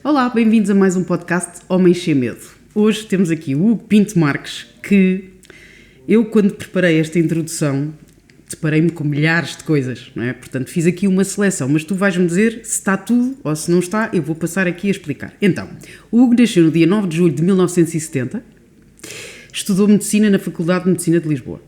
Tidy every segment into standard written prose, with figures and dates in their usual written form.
Olá, bem-vindos a mais um podcast Homens Sem Medo. Hoje temos aqui o Hugo Pinto Marques, que eu, quando preparei esta introdução, deparei-me com milhares de coisas, não é? Portanto, fiz aqui uma seleção, mas tu vais-me dizer se está tudo ou se não está, eu vou passar aqui a explicar. Então, o Hugo nasceu no dia 9 de julho de 1970, estudou Medicina na Faculdade de Medicina de Lisboa.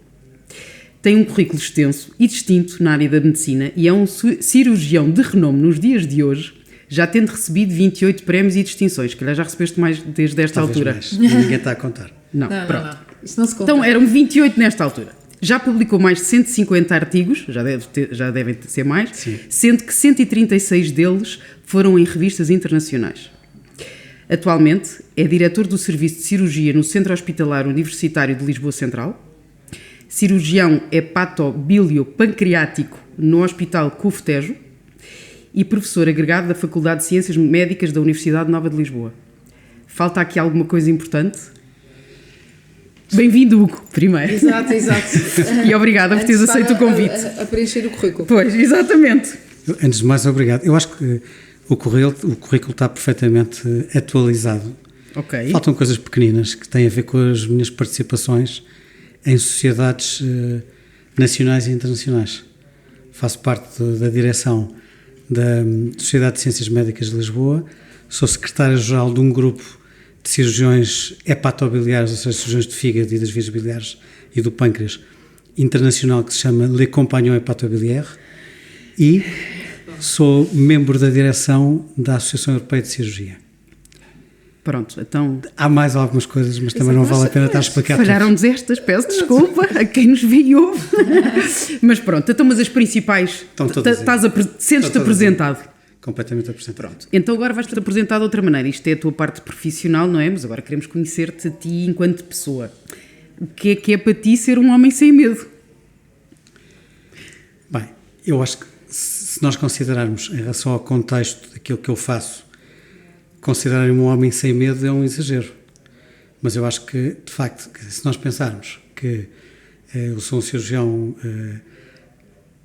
Tem um currículo extenso e distinto na área da medicina e é um cirurgião de renome nos dias de hoje, já tendo recebido 28 prémios e distinções. Se calhar já recebeste mais desde esta altura. Mais. Ninguém está a contar. Não, pronto. Não. Isso não se conta. Então eram 28 nesta altura. Já publicou mais de 150 artigos, já devem ser mais, Sim. Sendo que 136 deles foram em revistas internacionais. Atualmente é diretor do Serviço de Cirurgia no Centro Hospitalar Universitário de Lisboa Central, cirurgião hepatobiliopancreático no Hospital CUF Tejo e professor agregado da Faculdade de Ciências Médicas da Universidade Nova de Lisboa. Falta aqui alguma coisa importante? Bem-vindo, Hugo, primeiro. Exato. E obrigada por teres aceito o convite. A preencher o currículo. Pois, exatamente. Antes de mais, obrigado. Eu acho que o currículo está perfeitamente atualizado. Ok. Faltam coisas pequeninas que têm a ver com as minhas participações em sociedades nacionais e internacionais. Faço parte da direção da Sociedade de Ciências Médicas de Lisboa, sou secretário-geral de um grupo de cirurgiões hepatobiliares, ou seja, cirurgiões de fígado e das vias biliares e do pâncreas, internacional, que se chama Les Compagnons Hepatobiliaires, e sou membro da direção da Associação Europeia de Cirurgia. Pronto, então... Há mais algumas coisas, mas também não vale a pena estar a explicar tudo. Falharam-nos estas, peço desculpa a quem nos viu e ouve. Mas pronto, então, mas as principais... Sentes-te apresentado. Completamente apresentado. Pronto, então agora vais-te apresentar de outra maneira. Isto é a tua parte profissional, não é? Mas agora queremos conhecer-te a ti enquanto pessoa. O que é para ti ser um homem sem medo? Bem, eu acho que se nós considerarmos, em relação ao contexto daquilo que eu faço, considerar-me um homem sem medo é um exagero. Mas eu acho que, de facto, se nós pensarmos que eu sou um cirurgião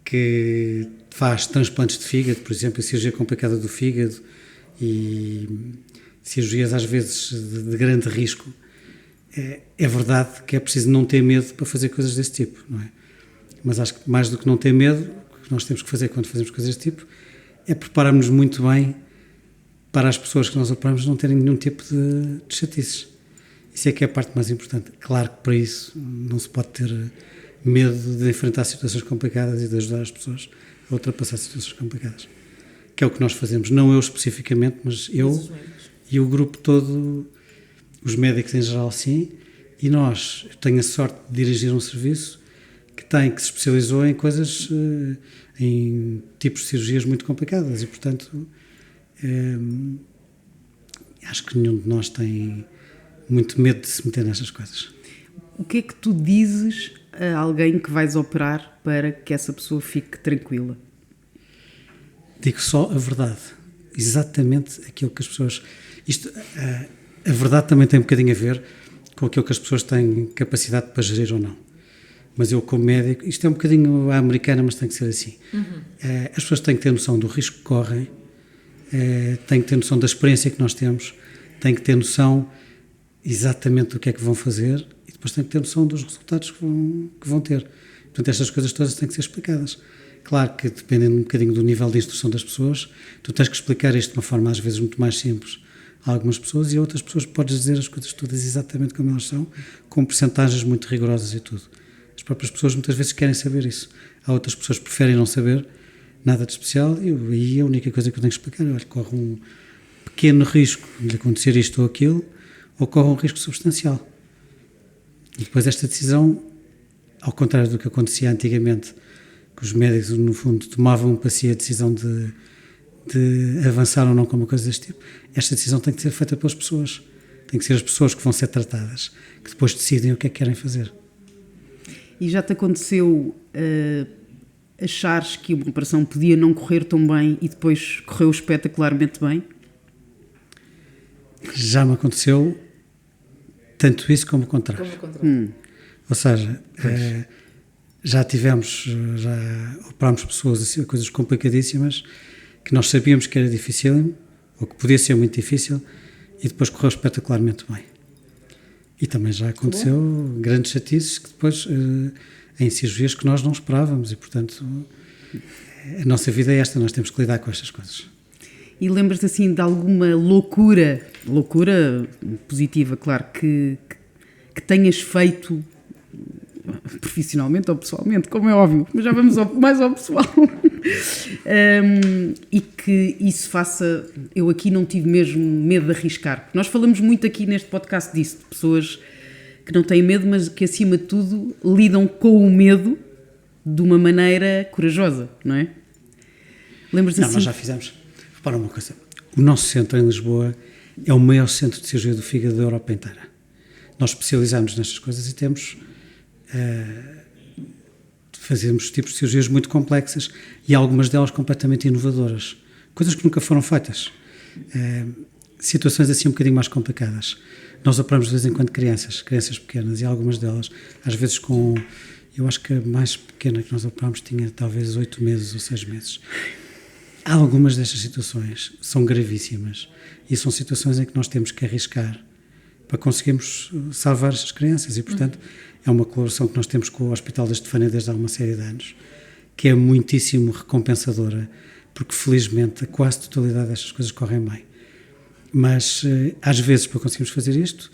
que faz transplantes de fígado, por exemplo, a cirurgia complicada do fígado e cirurgias às vezes de grande risco, é verdade que é preciso não ter medo para fazer coisas desse tipo, não é? Mas acho que mais do que não ter medo, o que nós temos que fazer quando fazemos coisas desse tipo é prepararmos muito bem para as pessoas que nós operamos não terem nenhum tipo de chatices. Isso é que é a parte mais importante. Claro que para isso não se pode ter medo de enfrentar situações complicadas e de ajudar as pessoas a ultrapassar situações complicadas. Que é o que nós fazemos. Não eu especificamente, mas eu e o grupo todo, os médicos em geral, sim. E nós, eu tenho a sorte de dirigir um serviço que se especializou em coisas, em tipos de cirurgias muito complicadas e, portanto, acho que nenhum de nós tem muito medo de se meter nestas coisas. O que é que tu dizes a alguém que vais operar para que essa pessoa fique tranquila? Digo só a verdade, exatamente aquilo que as pessoas... A verdade também tem um bocadinho a ver com aquilo que as pessoas têm capacidade para gerir ou não. Mas eu, como médico, isto é um bocadinho à americana, mas tem que ser assim. As pessoas têm que ter noção do risco que correm, têm que ter noção da experiência que nós temos, têm que ter noção exatamente do que é que vão fazer e depois têm que ter noção dos resultados que vão ter. Portanto, estas coisas todas têm que ser explicadas. Claro que, dependendo um bocadinho do nível de instrução das pessoas, tu tens que explicar isto de uma forma às vezes muito mais simples a algumas pessoas e a outras pessoas podes dizer as coisas todas exatamente como elas são, com percentagens muito rigorosas e tudo. As próprias pessoas muitas vezes querem saber isso. Há outras pessoas que preferem não saber nada de especial e aí a única coisa que eu tenho que explicar é: olha, corre um pequeno risco de acontecer isto ou aquilo, ou corre um risco substancial. E depois esta decisão, ao contrário do que acontecia antigamente, que os médicos, no fundo, tomavam para si a decisão de avançar ou não com uma coisa deste tipo, esta decisão tem que ser feita pelas pessoas. Tem que ser as pessoas que vão ser tratadas, que depois decidem o que é que querem fazer. E já te aconteceu achares que uma operação podia não correr tão bem e depois correu espetacularmente bem? Já me aconteceu tanto isso como o contrário. Ou seja, já operámos pessoas assim, coisas complicadíssimas que nós sabíamos que era difícil, ou que podia ser muito difícil, e depois correu espetacularmente bem. E também já aconteceu grandes chatices que depois, em cirurgias que nós não esperávamos, e portanto a nossa vida é esta, nós temos que lidar com estas coisas. E lembras-te assim de alguma loucura positiva, claro, que tenhas feito profissionalmente ou pessoalmente, como é óbvio, mas já vamos mais ao pessoal. E que isso faça... Eu aqui não tive mesmo medo de arriscar. Nós falamos muito aqui neste podcast disso, de pessoas que não têm medo, mas que acima de tudo lidam com o medo de uma maneira corajosa, não é? Lembras-te assim? Nós já fizemos. Repara uma coisa, o nosso centro em Lisboa é o maior centro de cirurgia do fígado da Europa inteira. Nós especializamos nestas coisas e temos... fazemos tipos de cirurgias muito complexas e algumas delas completamente inovadoras, coisas que nunca foram feitas, situações assim um bocadinho mais complicadas. Nós operamos de vez em quando crianças pequenas, e algumas delas às vezes eu acho que a mais pequena que nós operamos tinha talvez 8 meses ou 6 meses. Algumas destas situações são gravíssimas e são situações em que nós temos que arriscar para conseguirmos salvar estas crianças, e portanto é uma colaboração que nós temos com o Hospital da Estefânia desde há uma série de anos, que é muitíssimo recompensadora, porque felizmente a quase totalidade destas coisas correm bem. Mas às vezes, para conseguirmos fazer isto,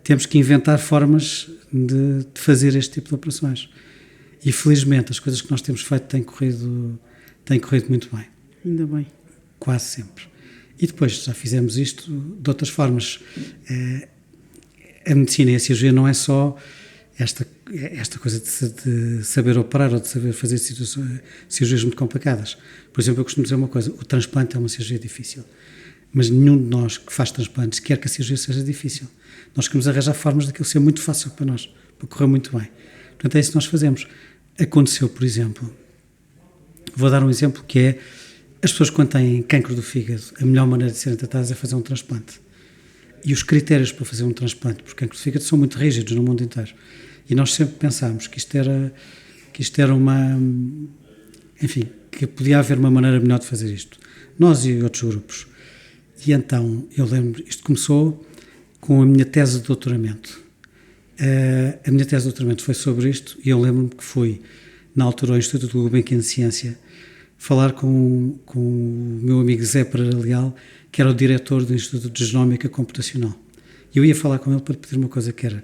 temos que inventar formas de fazer este tipo de operações. E felizmente as coisas que nós temos feito têm corrido muito bem. Ainda bem. Quase sempre. E depois já fizemos isto de outras formas. A medicina e a cirurgia não é só esta coisa de saber operar ou de saber fazer cirurgias muito complicadas. Por exemplo, eu costumo dizer uma coisa: o transplante é uma cirurgia difícil, mas nenhum de nós que faz transplantes quer que a cirurgia seja difícil. Nós queremos arranjar formas daquilo ser muito fácil para nós, para correr muito bem. Portanto, é isso que nós fazemos. Aconteceu, por exemplo, vou dar um exemplo que é: as pessoas quando têm cancro do fígado, a melhor maneira de serem tratadas é fazer um transplante. E os critérios para fazer um transplante por cancro do fígado são muito rígidos no mundo inteiro. E nós sempre pensámos que isto era uma... Enfim, que podia haver uma maneira melhor de fazer isto. Nós e outros grupos. E então, eu lembro, isto começou com a minha tese de doutoramento. A minha tese de doutoramento foi sobre isto, e eu lembro-me que fui, na altura, ao Instituto Gulbenkian de Ciência, falar com o meu amigo Zé Pereira Leal, que era o diretor do Instituto de Genómica Computacional. Eu ia falar com ele para pedir uma coisa, que era: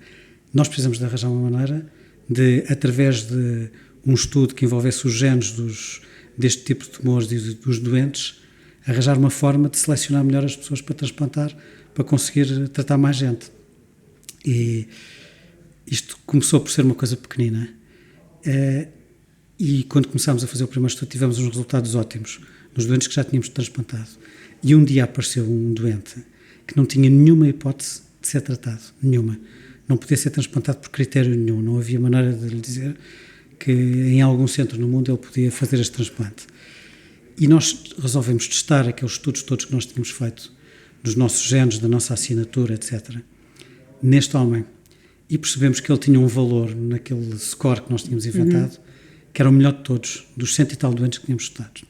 nós precisamos de arranjar uma maneira de, através de um estudo que envolvesse os genes deste tipo de tumores e dos doentes, arranjar uma forma de selecionar melhor as pessoas para transplantar, para conseguir tratar mais gente. E isto começou por ser uma coisa pequenina. E quando começámos a fazer o primeiro estudo, tivemos uns resultados ótimos nos doentes que já tínhamos transplantado. E um dia apareceu um doente que não tinha nenhuma hipótese de ser tratado, nenhuma. Não podia ser transplantado por critério nenhum, não havia maneira de lhe dizer que em algum centro no mundo ele podia fazer este transplante. E nós resolvemos testar aqueles estudos todos que nós tínhamos feito, dos nossos genes, da nossa assinatura, etc., neste homem. E percebemos que ele tinha um valor naquele score que nós tínhamos inventado, que era o melhor de todos, dos 100 e tal doentes que tínhamos estudado.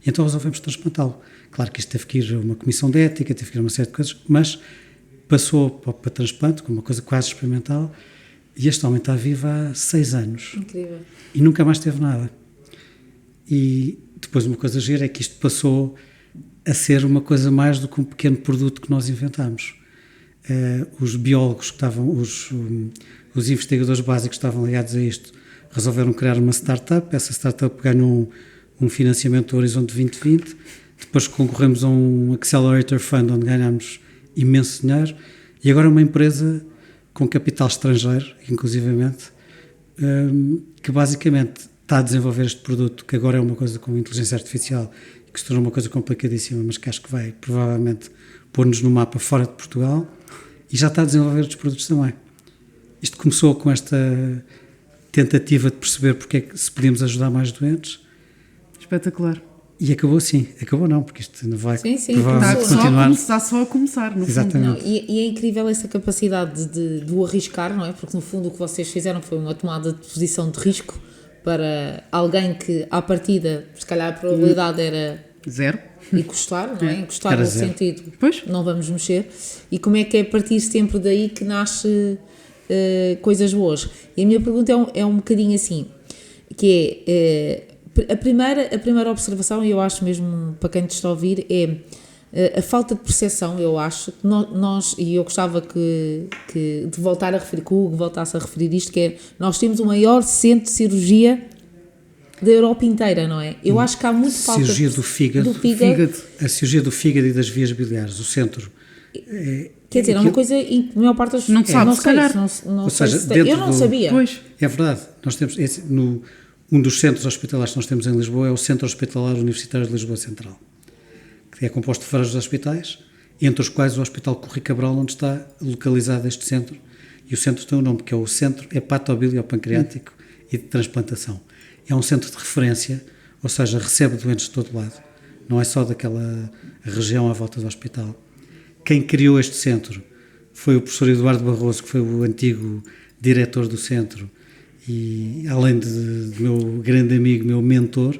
E então resolvemos transplantá-lo. Claro que isto teve que ir a uma comissão de ética, teve que ir a uma série de coisas, mas passou para transplante, como uma coisa quase experimental, e este homem está vivo há 6 anos. Incrível. E nunca mais teve nada. E depois uma coisa gira é que isto passou a ser uma coisa mais do que um pequeno produto que nós inventámos. Os biólogos que estavam, os investigadores básicos que estavam ligados a isto, resolveram criar uma startup. Essa startup ganhou um financiamento do Horizonte 2020, depois concorremos a um Accelerator Fund, onde ganhámos imenso dinheiro, e agora é uma empresa com capital estrangeiro, inclusivamente, que basicamente está a desenvolver este produto, que agora é uma coisa com inteligência artificial, que se tornou uma coisa complicadíssima, mas que acho que vai provavelmente pôr-nos no mapa fora de Portugal, e já está a desenvolver outros produtos também. Isto começou com esta tentativa de perceber porque é que se podíamos ajudar mais doentes. Espetacular. E acabou assim. Acabou não, porque isto ainda vai provavelmente está continuar. Está só a começar, no Exatamente. fundo. E é incrível essa capacidade de o arriscar, não é? Porque no fundo o que vocês fizeram foi uma tomada de posição de risco para alguém que à partida, se calhar a probabilidade era Zero. E custar, não é? Custar Era no zero. sentido, Pois. não vamos mexer. E como é que é a partir sempre daí que nasce coisas boas? E a minha pergunta é um bocadinho assim, que a primeira observação, e eu acho mesmo para quem te está a ouvir, é a falta de percepção. Eu acho que nós, e eu gostava de voltar a referir, que o Hugo voltasse a referir isto, que é, nós temos o maior centro de cirurgia da Europa inteira, não é? Eu acho que há muito falta Cirurgia do fígado. Fígado. A cirurgia do fígado e das vias biliares, o centro. Quer dizer, é uma coisa em que a maior parte das pessoas Não se sabe, não se sei, calhar. não Ou sei seja, se tem. dentro Eu não do- sabia. Pois. É verdade. Nós temos um dos centros hospitalares que nós temos em Lisboa é o Centro Hospitalar Universitário de Lisboa Central, que é composto de vários hospitais, entre os quais o Hospital Corri Cabral, onde está localizado este centro. E o centro tem um nome, que é o Centro Hepatobiliopancreático e de Transplantação. É um centro de referência, ou seja, recebe doentes de todo lado. Não é só daquela região à volta do hospital. Quem criou este centro foi o professor Eduardo Barroso, que foi o antigo diretor do centro, e além de meu grande amigo, meu mentor,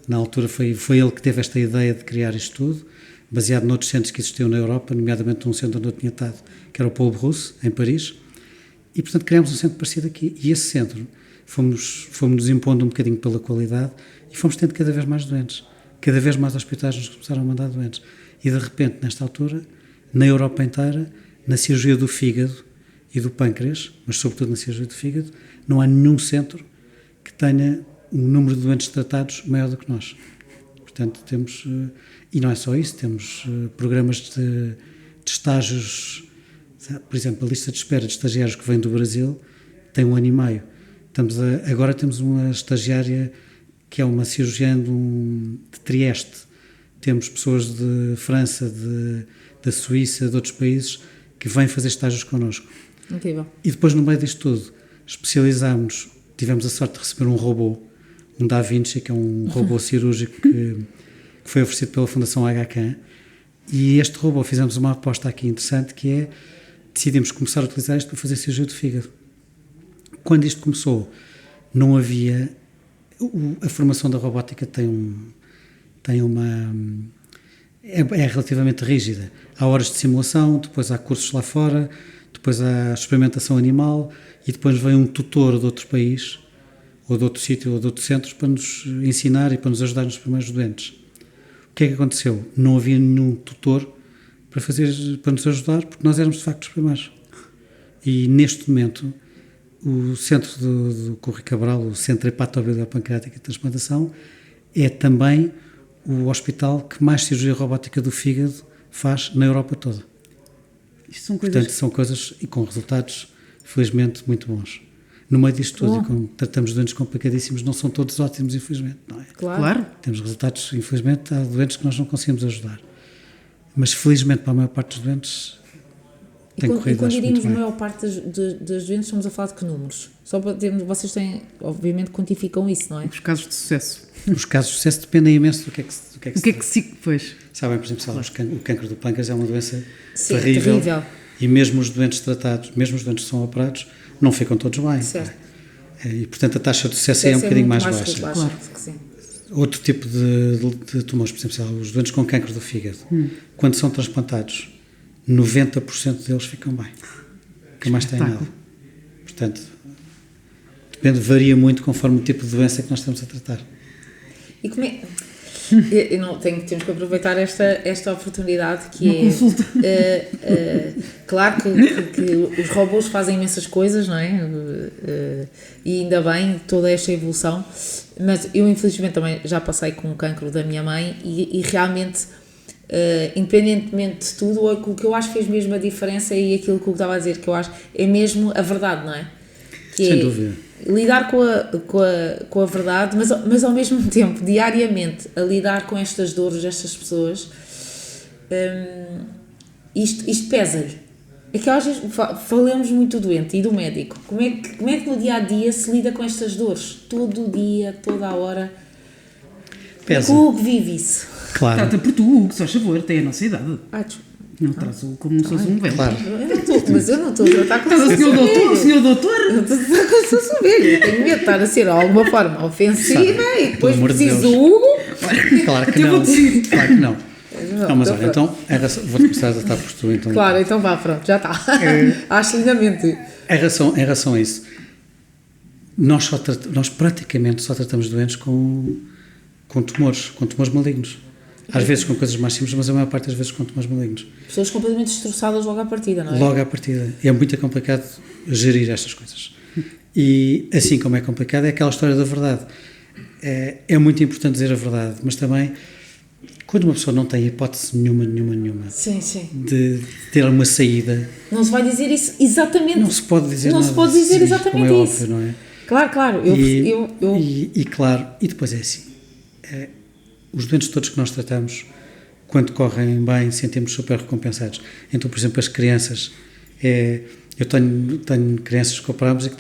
na altura foi ele que teve esta ideia de criar isto tudo, baseado noutros centros que existiam na Europa, nomeadamente um centro onde eu tinha estado, que era o Paul Brousse, em Paris, e portanto criámos um centro parecido aqui. E esse centro fomos-nos impondo um bocadinho pela qualidade e fomos tendo cada vez mais doentes. Cada vez mais hospitais nos começaram a mandar doentes. E de repente, nesta altura, na Europa inteira, na cirurgia do fígado e do pâncreas, mas sobretudo na cirurgia do fígado, não há nenhum centro que tenha um número de doentes tratados maior do que nós. Portanto, temos, e não é só isso, temos programas de estágios, por exemplo, a lista de espera de estagiários que vem do Brasil tem 1 ano e meio. Agora temos uma estagiária que é uma cirurgiã de Trieste. Temos pessoas de França, da Suíça, de outros países, que vêm fazer estágios connosco. Incrível. E depois, no meio disto tudo, tivemos a sorte de receber um robô, um Da Vinci, que é um robô cirúrgico que foi oferecido pela Fundação HK, e este robô, fizemos uma aposta aqui interessante, que é, decidimos começar a utilizar isto para fazer cirurgia do fígado. Quando isto começou, não havia... A formação da robótica é relativamente rígida. Há horas de simulação, depois há cursos lá fora, depois há experimentação animal e depois vem um tutor de outro país, ou de outro sítio, ou de outro centro, para nos ensinar e para nos ajudar nos primeiros doentes. O que é que aconteceu? Não havia nenhum tutor para nos ajudar, porque nós éramos de facto os primeiros. E neste momento, o centro do Corri Cabral, o Centro Hepatobiliopancreático e de Transplantação, é também o hospital que mais cirurgia robótica do fígado faz na Europa toda. Isto são coisas... Portanto, são coisas e com resultados, felizmente, muito bons. No meio disto tudo, e como tratamos doentes complicadíssimos, não são todos ótimos, infelizmente, não é? Claro. Temos resultados, infelizmente, há doentes que nós não conseguimos ajudar. Mas, felizmente, para a maior parte dos doentes, tem corrido, quando acho, diríamos muito bem. a maior parte das doenças, estamos a falar de que números? Só para termos, vocês têm, obviamente, quantificam isso, não é? Os casos de sucesso. Os casos de sucesso dependem imenso do que é que se O que é que se... Pois. Sabem, por exemplo, o cancro do pâncreas é uma doença Sim, terrível, terrível. e mesmo os doentes tratados, mesmo os doentes que são operados, não ficam todos bem. Certo. E, portanto, a taxa de sucesso é um bocadinho mais baixa. Claro. Que sim. Outro tipo de tumores, por exemplo, os doentes com cancro do fígado, quando são transplantados, 90% deles ficam bem. Nunca mais têm nada. Portanto, varia muito conforme o tipo de doença que nós estamos a tratar. E como é... temos que aproveitar esta oportunidade que uma consulta. Claro que os robôs fazem imensas coisas, não é? E ainda bem toda esta evolução, mas eu infelizmente também já passei com o cancro da minha mãe e realmente, independentemente de tudo, o que eu acho que fez mesmo a diferença e aquilo que eu estava a dizer, que eu acho é mesmo a verdade, não é? Que sem dúvida. Lidar com a verdade, mas ao mesmo tempo, diariamente, a lidar com estas dores destas pessoas, isto pesa-lhe. É que às vezes falamos muito do doente e do médico. Como é que no dia-a-dia se lida com estas dores? Todo o dia, toda a hora. Pesa. O Hugo vive isso. Claro. Trata por tu, Hugo, só favor, tem a nossa idade. Não traz o como se fosse um velho. Claro. Mas eu não estou a tratar como se Estás fosse o senhor doutor? Eu estou a tratar como se fosse um velho. Eu tenho medo de estar a ser de alguma forma ofensiva e depois Pelo amor de preciso Deus. do Hugo Claro que não. Claro que não. Não, mas olha, então, vou-te começar a tratar por tu. Então, claro, então vá, pronto, já está. Acho lindamente. Em relação a isso, nós praticamente só tratamos doentes com tumores malignos. Às vezes com coisas mais simples, mas a maior parte das vezes com tumores malignos. Pessoas completamente destroçadas logo à partida, não é? Logo à partida. É muito complicado gerir estas coisas. E assim como é complicado, é aquela história da verdade. É muito importante dizer a verdade, mas também, quando uma pessoa não tem hipótese nenhuma sim, sim. de ter uma saída... Não se vai dizer isso exatamente. Não se pode dizer não nada. Não se pode dizer assim, exatamente como é isso. Óbvio, não é? Claro. Claro, e depois é assim, os doentes todos que nós tratamos, quando correm bem, sentimos super recompensados. Então, por exemplo, as crianças, eu tenho crianças que operámos e que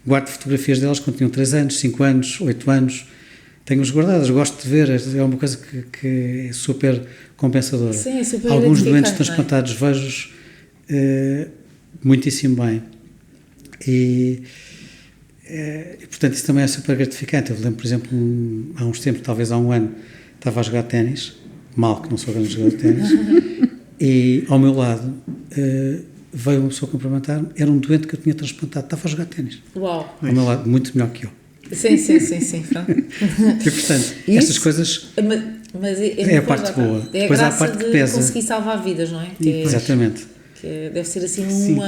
guardo fotografias delas quando tinham 3 anos, 5 anos, 8 anos, tenho-as guardadas, gosto de ver, é uma coisa que é super compensadora. Sim, é super Alguns doentes transplantados vejo-os muitíssimo bem. E, portanto, isso também é super gratificante. Eu lembro, por exemplo, há uns tempos, talvez há um ano, estava a jogar ténis, mal que não sou grande jogador de ténis, e ao meu lado veio uma pessoa cumprimentar-me, era um doente que eu tinha transplantado, estava a jogar ténis. Uau! Ao meu lado, muito melhor que eu. Sim. E, portanto, estas coisas mas é a parte boa. É a depois há a graça parte de que pesa. conseguir salvar vidas, não é? Exatamente. Que deve ser assim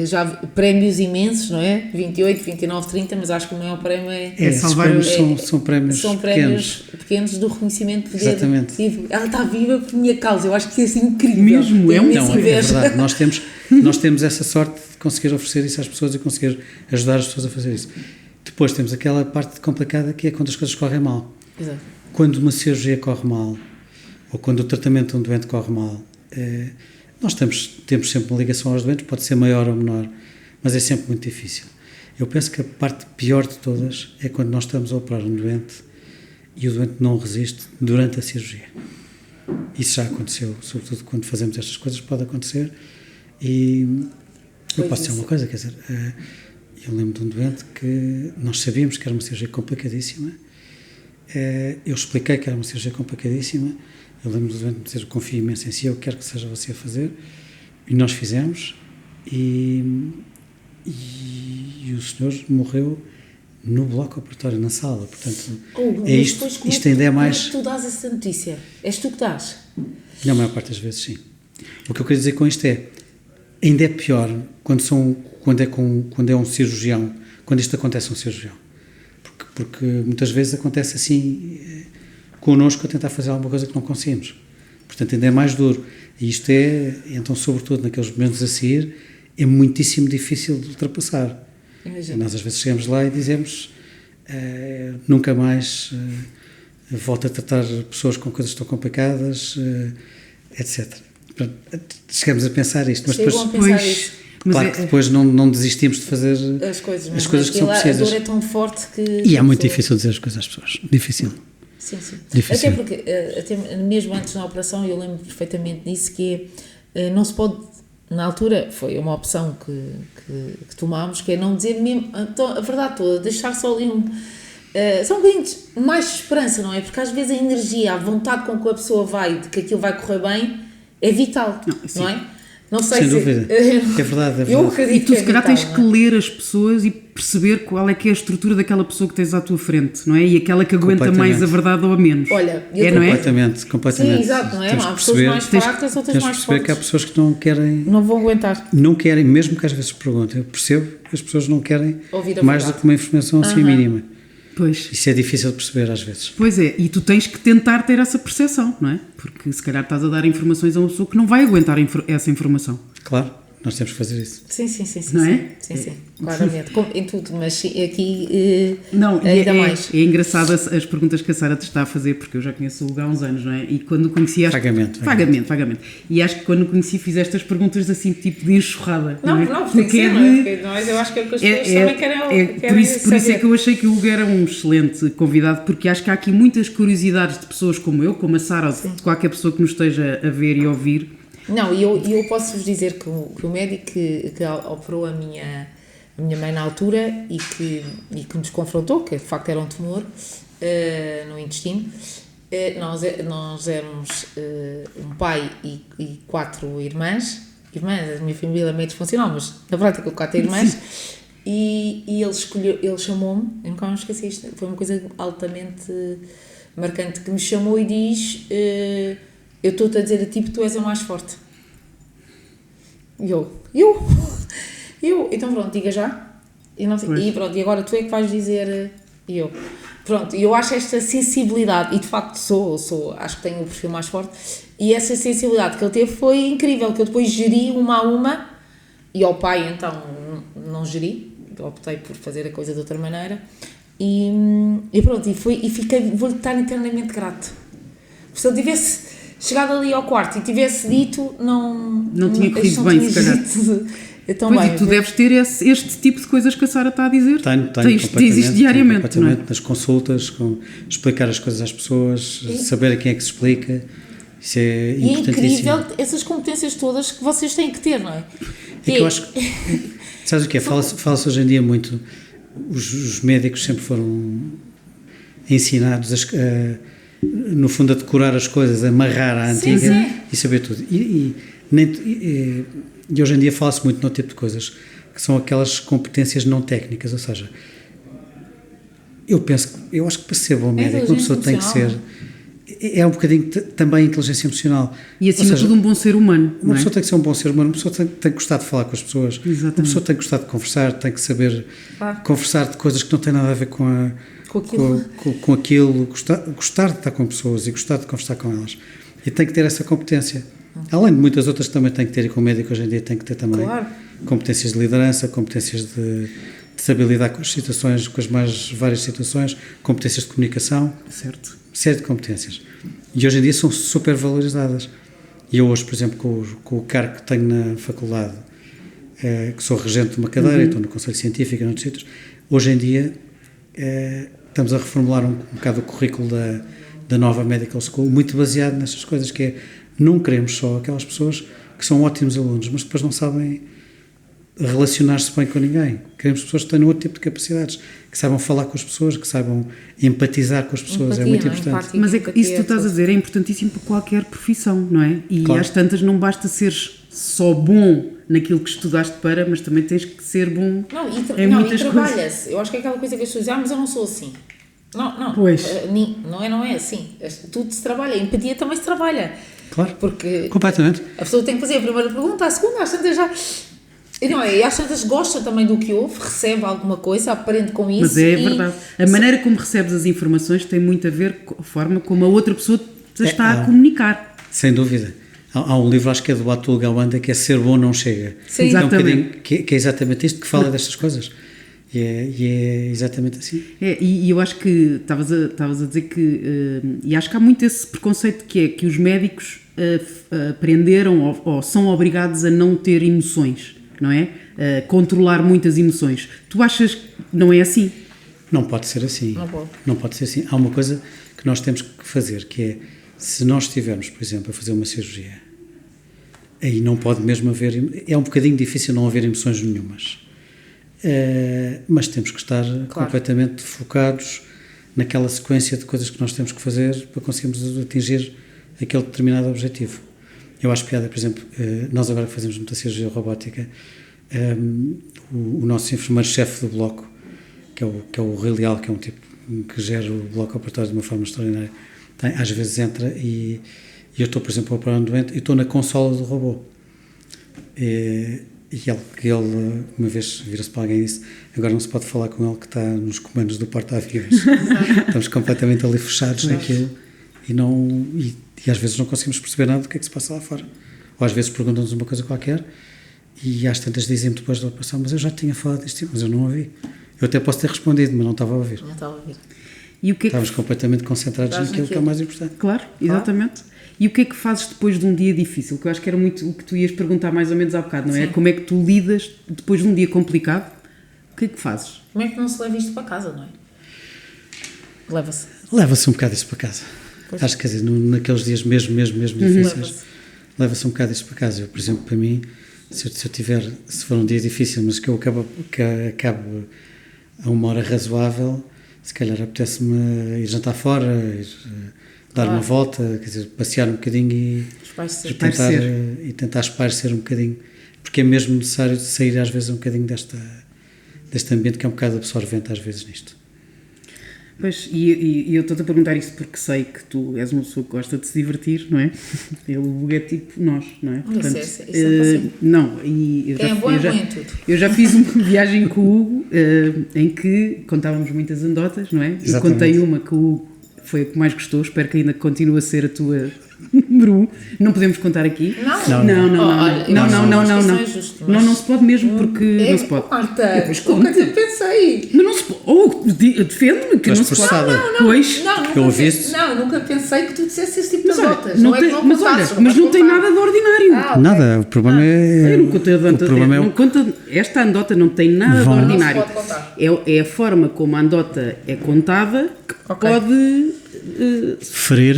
já prémios imensos, não é? 28, 29, 30, mas acho que o maior prémio salvar são prémios pequenos do reconhecimento de poder. Exatamente. Ela está viva por minha causa, eu acho que isso é incrível. Mesmo, é verdade, nós temos essa sorte de conseguir oferecer isso às pessoas e conseguir ajudar as pessoas a fazer isso. Depois temos aquela parte complicada que é quando as coisas correm mal. Exato. Quando uma cirurgia corre mal, ou quando o tratamento de um doente corre mal, nós temos sempre uma ligação aos doentes, pode ser maior ou menor, mas é sempre muito difícil. Eu penso que a parte pior de todas é quando nós estamos a operar um doente e o doente não resiste durante a cirurgia. Isso já aconteceu, sobretudo quando fazemos estas coisas, pode acontecer. E eu posso dizer uma coisa, quer dizer, eu lembro de um doente que nós sabíamos que era uma cirurgia complicadíssima, eu expliquei que era uma cirurgia complicadíssima. Eu lembro do doente me dizer: confio imenso em si, eu quero que seja você a fazer, e nós fizemos, e o senhor morreu no bloco operatório, na sala. Portanto, isto ainda é mais... Como é que tu dás essa notícia? És tu que dás? Na maior parte das vezes, sim. O que eu queria dizer com isto ainda é pior quando é um cirurgião, quando isto acontece a um cirurgião, porque muitas vezes acontece assim connosco a tentar fazer alguma coisa que não conseguimos. Portanto, ainda é mais duro. E isto então, sobretudo naqueles momentos a seguir, é muitíssimo difícil de ultrapassar. Nós às vezes chegamos lá e dizemos nunca mais volto a tratar pessoas com coisas tão complicadas, etc. Portanto, chegamos a pensar isto, mas depois... Claro que depois não desistimos de fazer as coisas que são precisas. A dor é tão forte que... E é muito difícil dizer as coisas às pessoas. Difícil. Sim. Difícil. Até porque, mesmo antes da operação, eu lembro perfeitamente disso, que não se pode... Na altura, foi uma opção que tomámos, que é não dizer mesmo a verdade toda, deixar só ali são um bocadinho mais de esperança, não é? Porque às vezes a energia, a vontade com que a pessoa vai, de que aquilo vai correr bem, é vital, não é? Não sei Sem dúvida. É verdade. Eu acredito. E tu, se calhar, tens não é? que ler as pessoas e perceber qual é que é a estrutura daquela pessoa que tens à tua frente, não é? E aquela que aguenta mais a verdade ou a menos. Olha, não é? Completamente. Sim, exato, não é? Há pessoas mais fracas, outras mais fortes. Que há pessoas que não querem... Não vão aguentar. Não querem, mesmo que às vezes perguntem. Eu percebo que as pessoas não querem mais do que uma informação assim mínima. Pois. Isso é difícil de perceber às vezes. Pois é, e tu tens que tentar ter essa percepção, não é? Porque se calhar estás a dar informações a uma pessoa que não vai aguentar essa informação. Claro, nós temos que fazer isso. Sim. Não é? Sim, claramente. Em tudo, mas aqui ainda mais. É engraçado as perguntas que a Sara te está a fazer, porque eu já conheço o Hugo há uns anos, não é? E quando o conheci... Vagamente. E acho que quando o conheci fizeste as perguntas assim, tipo de enxurrada. Não, tem que ser, mas eu acho que é o que as pessoas também querem por isso é que eu achei que o Hugo era um excelente convidado, porque acho que há aqui muitas curiosidades de pessoas como eu, como a Sara, ou de qualquer pessoa que nos esteja a ver e a ouvir. Não, e eu posso-vos dizer que o médico que operou a minha mãe na altura e que nos confrontou, que de facto era um tumor, no intestino. Nós éramos um pai e 4 irmãs, a minha família é meio disfuncional, mas na prática 4 irmãs, e ele chamou-me, eu nunca me esqueci isto, foi uma coisa altamente marcante, que me chamou e diz, eu estou-te a dizer a ti que tu és a mais forte. E eu, então pronto, diga já, e pronto, e agora tu é que vais dizer, e eu... Pronto, eu acho esta sensibilidade, e de facto acho que tenho o perfil mais forte, e essa sensibilidade que ele teve foi incrível, que eu depois geri uma a uma, e ao pai então não geri, optei por fazer a coisa de outra maneira, e pronto, vou-lhe estar eternamente grato. Se ele tivesse chegado ali ao quarto e tivesse dito, não tinha corrido bem, se calhar. Então, pois, e tu deves ter este tipo de coisas que a Sara está a dizer. Tenho isto diariamente, não é? Nas consultas, explicar as coisas às pessoas, saber a quem é que se explica, isso é importantíssimo. E é incrível essas competências todas que vocês têm que ter, não é? É que eu acho que, sabes o que é? Fala-se hoje em dia muito, os médicos sempre foram ensinados no fundo a decorar as coisas, a amarrar a antiga e saber tudo. E hoje em dia fala-se muito no tipo de coisas que são aquelas competências não técnicas, ou seja, eu acho que para ser bom médico uma pessoa tem que ser, é um bocadinho também inteligência emocional. E acima de tudo um bom ser humano. Uma pessoa tem que ser um bom ser humano, uma pessoa tem que gostar de falar com as pessoas, Exatamente. Uma pessoa tem que gostar de conversar, tem que saber conversar de coisas que não têm nada a ver com aquilo, gostar de estar com pessoas e gostar de conversar com elas. E tem que ter essa competência. Além de muitas outras que também tem que ter, e com o médico hoje em dia tem que ter também competências de liderança, competências de saber lidar com as situações, com as mais várias situações, competências de comunicação, certo. Série de competências. E hoje em dia são super valorizadas. E eu hoje, por exemplo, com o cargo que tenho na faculdade, que sou regente de uma cadeira, estou no Conselho Científico e noutros sítios, hoje em dia estamos a reformular um bocado o currículo da nova Medical School, muito baseado nestas coisas, que é, não queremos só aquelas pessoas que são ótimos alunos, mas depois não sabem relacionar-se bem com ninguém. Queremos pessoas que tenham outro tipo de capacidades, que saibam falar com as pessoas, que saibam empatizar com as pessoas. Empatia, é muito importante. Mas isso que tu estás a dizer é importantíssimo para qualquer profissão, não é? E às tantas não basta seres só bom naquilo que estudaste para, mas também tens que ser bom em muitas coisas. Trabalha-se. Eu acho que é aquela coisa que as pessoas dizem, mas eu não sou assim. Não. Pois. Não é assim. Tudo se trabalha. A empatia também se trabalha. Claro, porque completamente. A pessoa tem que fazer a primeira pergunta, a segunda, às tantas já... E às tantas gosta também do que ouve, recebe alguma coisa, aprende com isso. Mas é verdade. A maneira como recebes as informações tem muito a ver com a forma como a outra pessoa te está a comunicar. Sem dúvida. Há um livro, acho que é do Atul Gawande, que é Ser Bom Não Chega. Sim, exatamente. Que é exatamente isto, que fala destas coisas. E é exatamente assim. E eu acho que estavas a dizer que, e acho que há muito esse preconceito que os médicos aprenderam ou são obrigados a não ter emoções, não é? Controlar muitas emoções. Tu achas que não é assim? Não pode ser assim. Não pode ser assim. Há uma coisa que nós temos que fazer, que é, se nós estivermos, por exemplo, a fazer uma cirurgia, aí não pode mesmo haver, é um bocadinho difícil não haver emoções nenhumas. Mas temos que estar completamente focados naquela sequência de coisas que nós temos que fazer para conseguirmos atingir aquele determinado objetivo. Eu acho piada, por exemplo, nós agora que fazemos muita cirurgia robótica, o nosso enfermeiro-chefe do bloco, que é o Rui Leal, que é um tipo que gera o bloco operatório de uma forma extraordinária, às vezes entra e eu estou, por exemplo, a operar um doente e estou na consola do robô. E ele uma vez vira-se para alguém e disse, agora não se pode falar com ele que está nos comandos do porta-aviões. Estamos completamente ali fechados naquilo e às vezes não conseguimos perceber nada do que é que se passa lá fora. Ou às vezes perguntam-nos uma coisa qualquer e às tantas dizem-me depois da operação, mas eu já tinha falado disto, mas eu não ouvi. Eu até posso ter respondido, mas não estava a ouvir. Não estava a ouvir. E o que Estávamos completamente concentrados naquilo que é o mais importante. Claro, exatamente. E o que é que fazes depois de um dia difícil? Que eu acho que era muito o que tu ias perguntar mais ou menos há bocado, não é? Sim. Como é que tu lidas depois de um dia complicado? O que é que fazes? Como é que não se leva isto para casa, não é? Leva-se. Leva-se um bocado isso para casa. Pois. Acho que, quer dizer, naqueles dias mesmo difíceis, leva-se um bocado isso para casa. Eu, por exemplo, para mim, se for um dia difícil, mas que eu acabo a uma hora razoável, se calhar apetece-me ir jantar fora, ir, dar uma volta, quer dizer, passear um bocadinho e tentar espairecer um bocadinho, porque é mesmo necessário sair às vezes um bocadinho deste ambiente que é um bocado absorvente às vezes nisto. Pois, e eu estou-te a perguntar isso porque sei que tu és uma pessoa que gosta de se divertir, não é? O Hugo é tipo nós, não é? Portanto, isso é não, e quem é bom em tudo. Eu já fiz uma viagem com o Hugo em que contávamos muitas anedotas, não é? Exatamente. Eu contei uma que o Hugo foi a que mais gostou, espero que ainda continue a ser a tua Bru. Não podemos contar aqui. Não se pode mesmo porque não se pode. Marta, nunca te pensei. Mas não se pode. Defende-me que não se pode. Pois. Nunca pensei que tu dissesse esse tipo de notas. Não é que não contasses. Mas não tem nada de ordinário. Nada, o problema é. Esta anedota não tem nada de ordinário. É a forma como a anedota é contada que pode ferir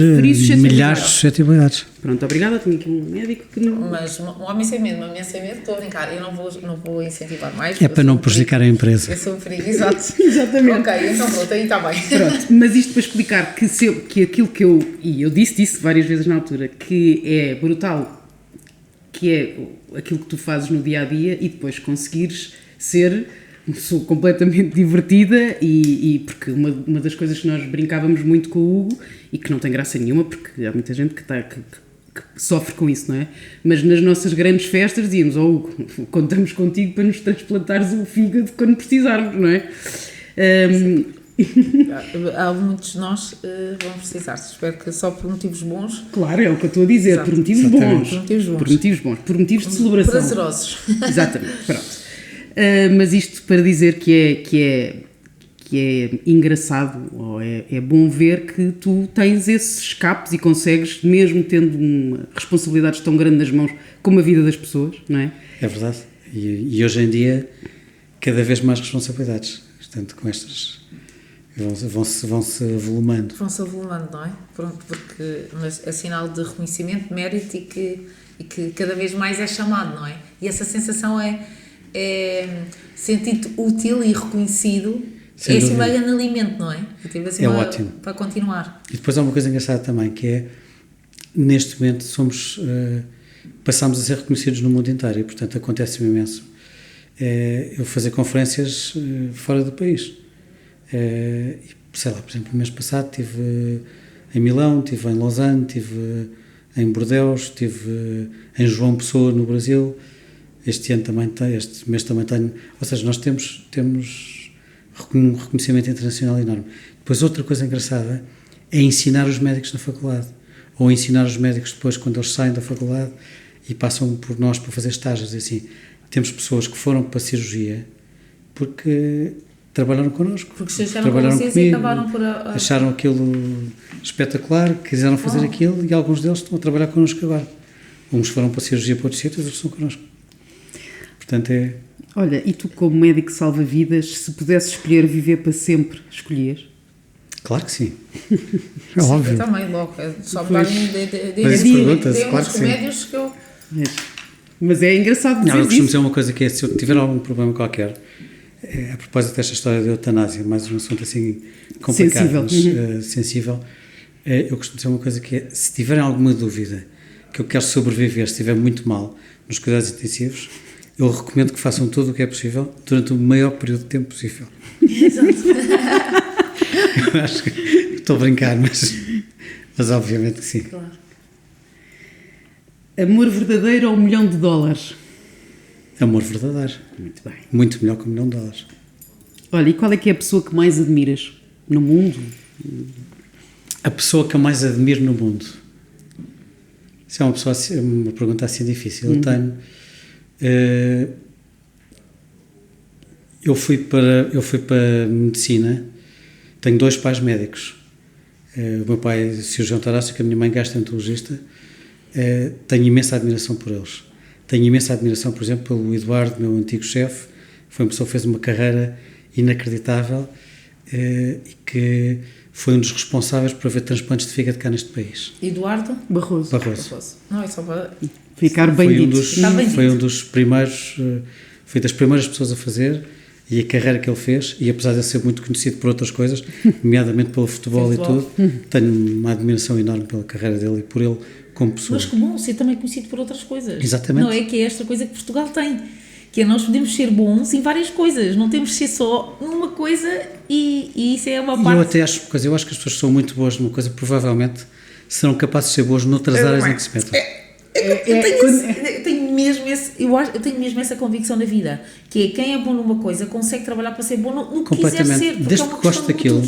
milhares de suscetibilidades. Pronto, obrigada. Tenho aqui um médico que não. Mas um homem sem medo, uma mulher sem medo, estou a brincar. Eu não vou incentivar mais. É para não prejudicar a empresa. Eu sou um perigo, exato. Exatamente. Ok, então pronto, aí está bem. Pronto, mas isto para explicar que aquilo que eu disse várias vezes na altura, que é brutal, que é aquilo que tu fazes no dia a dia e depois conseguires ser uma pessoa completamente divertida e porque uma das coisas que nós brincávamos muito com o Hugo e que não tem graça nenhuma porque há muita gente que sofre com isso, não é? Mas nas nossas grandes festas dizíamos, Hugo, contamos contigo para nos transplantares o fígado quando precisarmos, não é? Há muitos de nós vão precisar, espero que só por motivos bons. Claro, é o que eu estou a dizer. Exato. Por motivos bons. Por motivos de celebração. Prazerosos. Exatamente, pronto. Mas isto para dizer que é engraçado, ou é bom ver que tu tens esses escapes e consegues, mesmo tendo uma responsabilidade tão grande nas mãos como a vida das pessoas, não é? É verdade. E hoje em dia, cada vez mais responsabilidades. Portanto, com estas vão-se avolumando. Vão-se avolumando, não é? Pronto, mas é sinal de reconhecimento, de mérito e que cada vez mais é chamado, não é? E essa sensação é sentir-te útil e reconhecido. Sem assim um grande alimento, não é? Assim ótimo. Para continuar. E depois há uma coisa engraçada também, que é, neste momento, passamos a ser reconhecidos no mundo inteiro e, portanto, acontece-me imenso. Eu fazer conferências fora do país. Sei lá, por exemplo, no mês passado estive em Milão, estive em Lausanne, estive em Bordeaux, estive em João Pessoa, no Brasil. Este mês também tenho. Ou seja, nós temos um reconhecimento internacional enorme. Depois, outra coisa engraçada é ensinar os médicos na faculdade, ou ensinar os médicos depois, quando eles saem da faculdade e passam por nós para fazer estágios. Assim, temos pessoas que foram para a cirurgia porque trabalharam connosco. Porque se acharam com vocês e acabaram por... Acharam aquilo espetacular, quiseram fazer aquilo e alguns deles estão a trabalhar connosco agora. Uns foram para a cirurgia para outros sítios, outros estão connosco. Portanto, Olha, e tu como médico salva-vidas, se pudesses escolher viver para sempre, escolhias? Claro que sim. É óbvio. Eu também, logo. Só me darem claro que remédios sim. Que eu... Mas é engraçado dizer eu costumo dizer uma coisa que é, se eu tiver algum problema qualquer, a propósito desta história de eutanásia, mais um assunto assim complicado, sensível, eu costumo dizer uma coisa que é, se tiverem alguma dúvida que eu quero sobreviver, se estiver muito mal nos cuidados intensivos, eu recomendo que façam tudo o que é possível durante o maior período de tempo possível. Exato. Eu acho que estou a brincar, mas obviamente que sim. Claro. Amor verdadeiro ou $1 milhão? Amor verdadeiro. Muito bem. Muito melhor que $1 milhão. Olha, e qual é que é a pessoa que mais admiras no mundo? A pessoa que eu mais admiro no mundo? Isso é uma pergunta assim difícil. Eu tenho... Eu fui para medicina, tenho 2 pais médicos. O meu pai é cirurgião torácico, a minha mãe gastroenterologista. Tenho imensa admiração por eles. Tenho imensa admiração, por exemplo, pelo Eduardo, meu antigo chefe. Foi uma pessoa que fez uma carreira inacreditável e que foi um dos responsáveis por haver transplantes de fígado cá neste país. Eduardo Barroso. Não, é só para... Ficar bem dito. Foi um dos primeiros, foi das primeiras pessoas a fazer. e a carreira que ele fez, e apesar de ele ser muito conhecido por outras coisas, nomeadamente pelo futebol e tudo, tenho uma admiração enorme pela carreira dele e por ele como pessoa. Mas que bom ser também conhecido por outras coisas. Exatamente. Não é que é esta coisa que Portugal tem, que é nós podemos ser bons em várias coisas, não temos de ser só numa coisa e isso é uma parte... E eu até acho que as pessoas são muito boas numa coisa, provavelmente serão capazes de ser boas noutras áreas em que se metam. Eu tenho mesmo essa convicção na vida, que é quem é bom numa coisa consegue trabalhar para ser bom no que quiser ser, porque desde é uma que goste daquilo.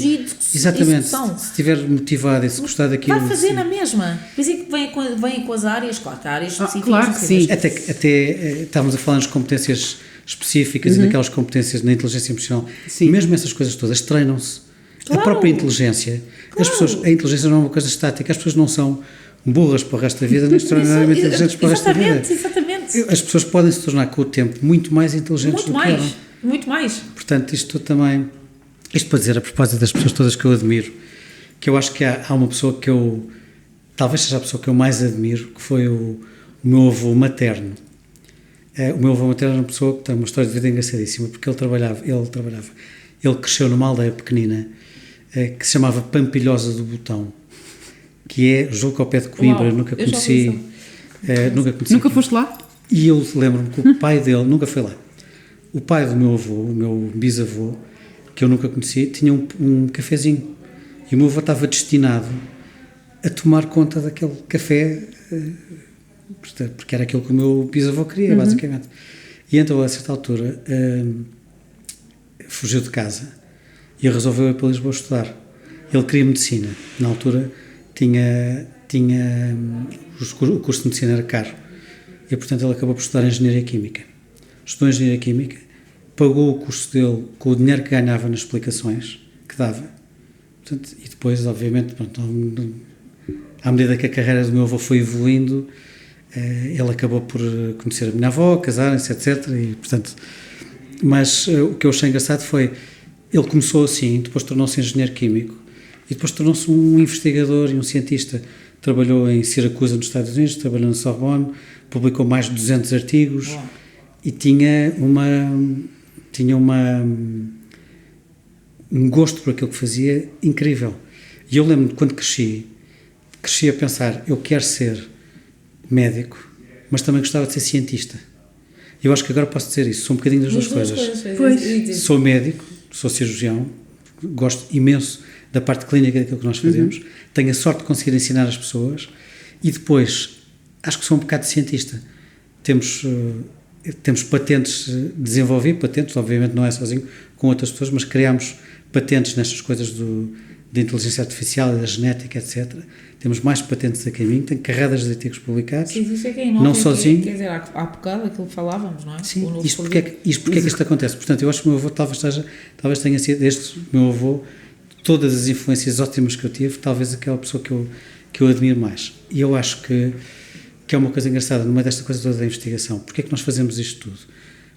Exatamente, se estiver motivado e se gostar daquilo, vai fazer na mesma. Pois é que vem com as áreas, claro, que há áreas específicas. Claro que sim. Até estávamos a falar nas competências específicas e naquelas competências na inteligência emocional. Sim. Mesmo essas coisas todas treinam-se. Claro. A própria inteligência. As pessoas, a inteligência não é uma coisa estática, as pessoas não são burras para o resto da vida, nem extraordinariamente inteligentes para o resto da vida. Exatamente. As pessoas podem se tornar com o tempo muito mais inteligentes do que eram. Muito mais. Portanto, isto também, isto para dizer a propósito das pessoas todas que eu admiro, que eu acho que há uma pessoa que eu, talvez seja a pessoa que eu mais admiro, que foi o meu avô materno. O meu avô materno era uma pessoa que tem uma história de vida engraçadíssima, porque ele cresceu numa aldeia pequenina que se chamava Pampilhosa do Botão, que é, julgo, ao pé de Coimbra. Nunca conheci. Nunca foste lá? E eu lembro-me que o pai dele nunca foi lá. O pai do meu avô, o meu bisavô, que eu nunca conheci, tinha um cafezinho. E o meu avô estava destinado a tomar conta daquele café, porque era aquilo que o meu bisavô queria, basicamente. E então, a certa altura, fugiu de casa e resolveu ir para Lisboa estudar. Ele queria medicina. Na altura, o curso de medicina era caro. E, portanto, ele acabou por estudar Engenharia Química. Estudou Engenharia Química, pagou o curso dele com o dinheiro que ganhava nas explicações que dava. Portanto, e depois, obviamente, pronto, à medida que a carreira do meu avô foi evoluindo, ele acabou por conhecer a minha avó, casarem-se, etc. E, portanto, mas o que eu achei engraçado foi, ele começou assim, depois tornou-se engenheiro químico, e depois tornou-se um investigador e um cientista. Trabalhou em Siracusa, nos Estados Unidos, trabalhou na Sorbonne, publicou mais de 200 artigos. Uau. E tinha um gosto por aquilo que fazia incrível. E eu lembro-me de quando cresci a pensar, eu quero ser médico, mas também gostava de ser cientista. Eu acho que agora posso dizer isso, sou um bocadinho das duas coisas. Sou médico, sou cirurgião, gosto imenso da parte clínica daquilo que nós fazemos, tenho a sorte de conseguir ensinar as pessoas e depois acho que sou um bocado de cientista. Temos patentes, desenvolvi patentes, obviamente não é sozinho, com outras pessoas, mas criámos patentes nestas coisas da inteligência artificial e da genética, etc. Temos mais patentes a caminho, tenho carradas de artigos publicados. Sim, isso é que é não sozinho. Quer dizer, há bocado aquilo que falávamos, não é? Sim, isto porque é que isto acontece? Portanto, eu acho que o meu avô talvez tenha sido, meu avô, todas as influências ótimas que eu tive, talvez aquela pessoa que eu admiro mais. E eu acho que é uma coisa engraçada no meio desta coisa toda da investigação. Porquê é que nós fazemos isto tudo?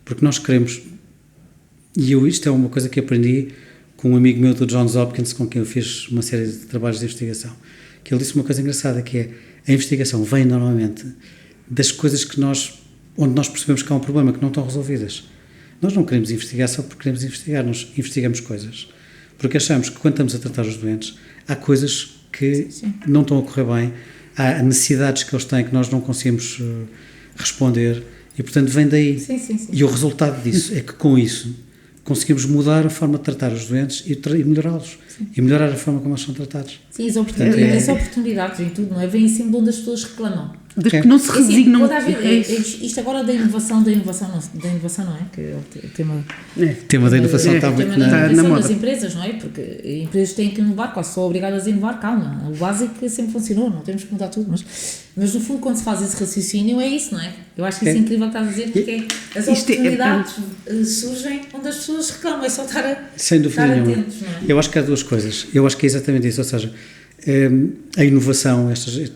Porque nós queremos, e isto é uma coisa que aprendi com um amigo meu do Johns Hopkins, com quem eu fiz uma série de trabalhos de investigação, que ele disse uma coisa engraçada, que é, a investigação vem normalmente das coisas onde nós percebemos que há um problema, que não estão resolvidas. Nós não queremos investigar só porque queremos investigar, nós investigamos coisas porque achamos que quando estamos a tratar os doentes, há coisas que não estão a correr bem, há necessidades que eles têm que nós não conseguimos responder e, portanto, vem daí. Sim. E o resultado disso é que, com isso, conseguimos mudar a forma de tratar os doentes e melhorá-los. E melhorar a forma como eles são tratados. Sim, as oportunidades e tudo, não é? Vem em cima de onde as pessoas reclamam. Desde que não se resignam. Isto agora da inovação não é? Que é o tema. O tema da inovação está muito na moda. Das empresas, não é? Porque empresas têm que inovar, quase são obrigadas a inovar, calma. O básico sempre funcionou, não temos que mudar tudo, mas no fundo, quando se faz esse raciocínio, é isso, não é? Eu acho que isso é incrível que estás a dizer, porque as oportunidades surgem onde as pessoas reclamam, é só estar atentos, não é? Eu acho que há duas coisas. Eu acho que é exatamente isso, ou seja, a inovação,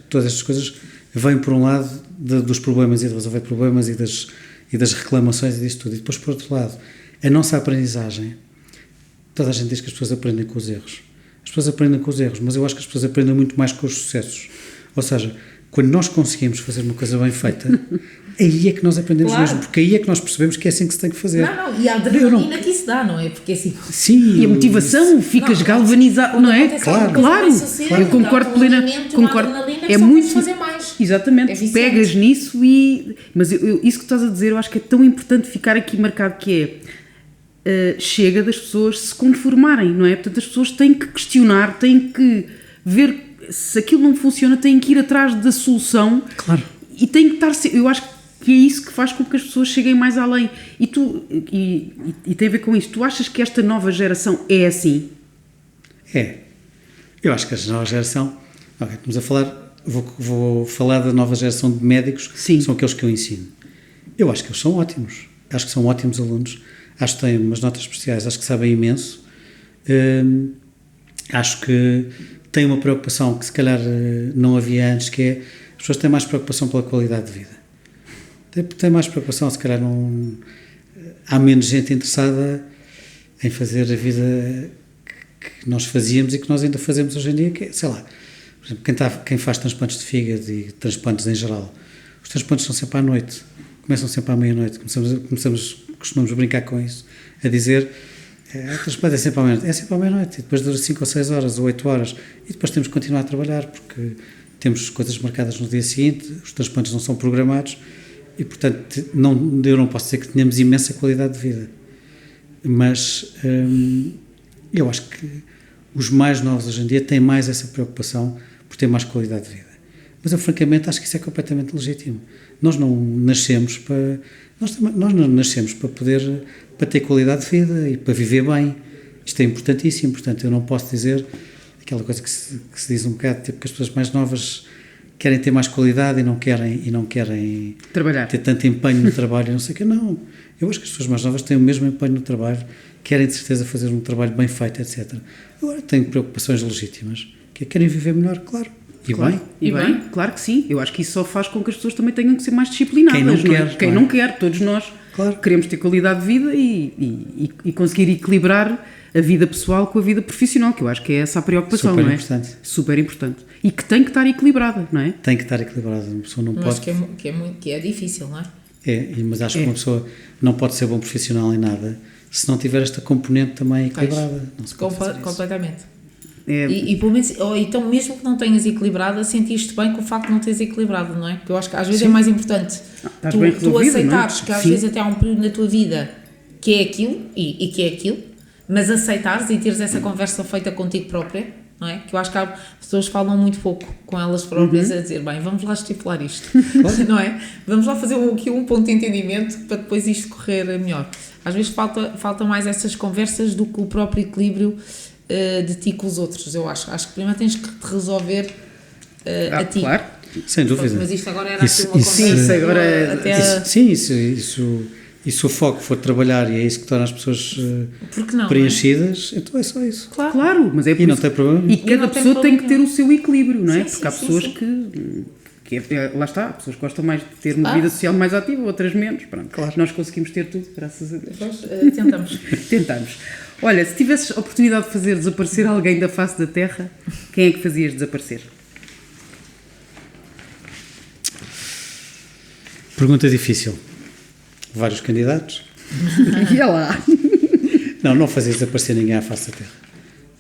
todas estas coisas, vêm por um lado dos problemas e de resolver problemas e das reclamações e disso tudo. E depois, por outro lado, a nossa aprendizagem, toda a gente diz que as pessoas aprendem com os erros. As pessoas aprendem com os erros, mas eu acho que as pessoas aprendem muito mais com os sucessos. Ou seja, quando nós conseguimos fazer uma coisa bem feita, aí é que nós aprendemos Claro. mesmo, porque aí é que nós percebemos que é assim que se tem que fazer. Não, e a adrenalina que isso dá, não é? Porque assim, Sim, E a motivação, ficas Não, galvanizado, não é? acontece alguma Claro, coisa bem sucedida, eu concordo dá-te um plena, alimento, uma concordo. adrenalina É que só muito queres fazer mais. Exatamente, É viciante. pegas nisso e. Mas isso que estás a dizer, eu acho que é tão importante ficar aqui marcado que chega das pessoas se conformarem, não é? Portanto, as pessoas têm que questionar, têm que ver se aquilo não funciona, têm que ir atrás da solução. Claro. E têm que estar. Eu acho que é isso que faz com que as pessoas cheguem mais além. E tu. E tem a ver com isto. Tu achas que esta nova geração é assim? É. Eu acho que a nova geração... Ok, estamos a falar... Vou falar da nova geração de médicos, Sim. são aqueles que eu ensino. Eu acho que eles são ótimos. Acho que são ótimos alunos. Acho que têm umas notas especiais, acho que sabem imenso. Acho que têm uma preocupação que se calhar não havia antes, que é as pessoas têm mais preocupação pela qualidade de vida. Têm mais preocupação, se calhar não... Há menos gente interessada em fazer a vida que nós fazíamos e que nós ainda fazemos hoje em dia, que é, sei lá, por exemplo, quem faz transplantes de fígado e transplantes em geral, os transplantes são sempre à noite, começam sempre à meia-noite, costumamos brincar com isso, a dizer, o transplante é sempre à meia-noite, e depois dura 5 ou 6 horas ou 8 horas, e depois temos que continuar a trabalhar, porque temos coisas marcadas no dia seguinte, os transplantes não são programados, e portanto eu não posso dizer que tenhamos imensa qualidade de vida, mas eu acho que os mais novos hoje em dia têm mais essa preocupação por ter mais qualidade de vida. Mas eu francamente acho que isso é completamente legítimo. Nós não nascemos para... Nós não nascemos para ter qualidade de vida e para viver bem. Isto é importantíssimo, portanto eu não posso dizer aquela coisa que se diz um bocado, tipo que as pessoas mais novas querem ter mais qualidade e não querem Trabalhar. ter tanto empenho no trabalho, não sei o que, não. Eu acho que as pessoas mais novas têm o mesmo empenho no trabalho, querem de certeza fazer um trabalho bem feito, etc. Agora têm preocupações legítimas, que querem viver melhor, claro. E Claro. bem. E bem, claro que sim. Eu acho que isso só faz com que as pessoas também tenham que ser mais disciplinadas. Quem não é? quer, Quem claro. não quer, todos nós Claro. queremos ter qualidade de vida e conseguir equilibrar a vida pessoal com a vida profissional, que eu acho que é essa a preocupação, Super não é? importante. Super importante. E que tem que estar equilibrada, não é? Tem que estar equilibrada, uma pessoa não Mas pode... que é difícil, não é? Mas acho que uma pessoa não pode ser bom profissional em nada se não tiver esta componente também equilibrada. Não se pode fazer isso. Completamente. É, E pelo menos, ou então mesmo que não tenhas equilibrada, sentiste bem com o facto de não teres equilibrado, não é? Porque eu acho que às vezes é mais importante estás bem tu resolvido, aceitares não é? que às Sim. vezes até há um período na tua vida que é aquilo e que é aquilo, mas aceitares e teres essa conversa feita contigo própria, não é? Que eu acho que há pessoas que falam muito pouco com elas próprias a dizer, bem, vamos lá estipular isto, não é? Vamos lá fazer aqui um ponto de entendimento para depois isto correr melhor. Às vezes falta mais essas conversas do que o próprio equilíbrio de ti com os outros, eu acho. Acho que primeiro tens que te resolver a ti. Claro. Sem dúvida. Mas isto agora era Isso- assim uma isso- conversa. isso agora- até E se o foco for trabalhar e é isso que torna as pessoas Porque não, preenchidas, então é só isso. Claro, mas é por E não isso- tem problema. E cada não tem pessoa tem que ter problema. o seu equilíbrio, não é? Sim, Porque há sim, pessoas sim. lá está, há pessoas que gostam mais de ter uma Ah. vida social mais ativa, outras menos. Pronto. Claro. Nós conseguimos ter tudo, graças a Deus. Depois tentamos. Tentamos. Olha, se tivesses a oportunidade de fazer desaparecer alguém da face da Terra, quem é que fazias desaparecer? Pergunta difícil. Vários candidatos? E é lá. Não fazia desaparecer ninguém à face da Terra.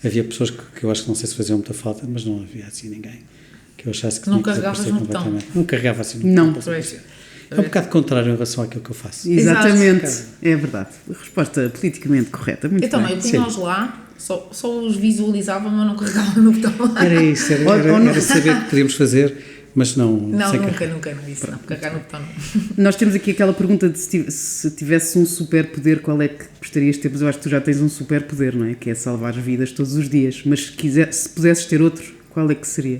Havia pessoas que eu acho que não sei se faziam muita falta, mas não havia assim ninguém que eu achasse que Não tinha que carregavas desaparecer no botão. completamente. Não carregava assim no Não. botão para desaparecer. É um bocado contrário em relação àquilo que eu faço. Exatamente. Exato. É verdade. Resposta politicamente correta. Muito Eu também, bem. eu punha nós lá, só os visualizava, mas não carregava no botão. Era isso, era saber que podíamos fazer, mas não Não, sem nunca, carregar. nunca, não disse não. Carregar no botão não. Nós temos aqui aquela pergunta de se tivesse um superpoder, qual é que gostarias de ter? Mas eu acho que tu já tens um superpoder, não é? Que é salvar vidas todos os dias. Mas se pudesses ter outro, qual é que seria?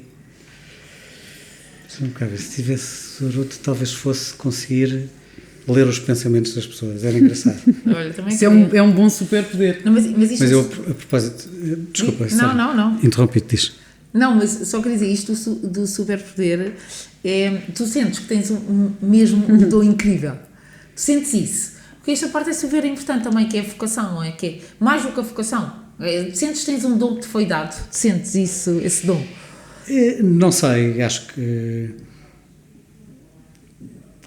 Deixa-me cá ver, se tivesse outro, talvez fosse conseguir ler os pensamentos das pessoas, era engraçado. Olha, também Isso queria. é um bom superpoder. Não, mas isto Mas eu, a propósito, desculpa, Não. interrompi-te, diz. Não, mas só queria dizer isto do superpoder. Tu sentes que tens mesmo um dom incrível. Tu sentes isso. Porque esta parte é super importante também, que é a vocação, não é? Que é mais do que a vocação. Sentes que tens um dom que te foi dado. Sentes isso, esse dom. Não sei, acho que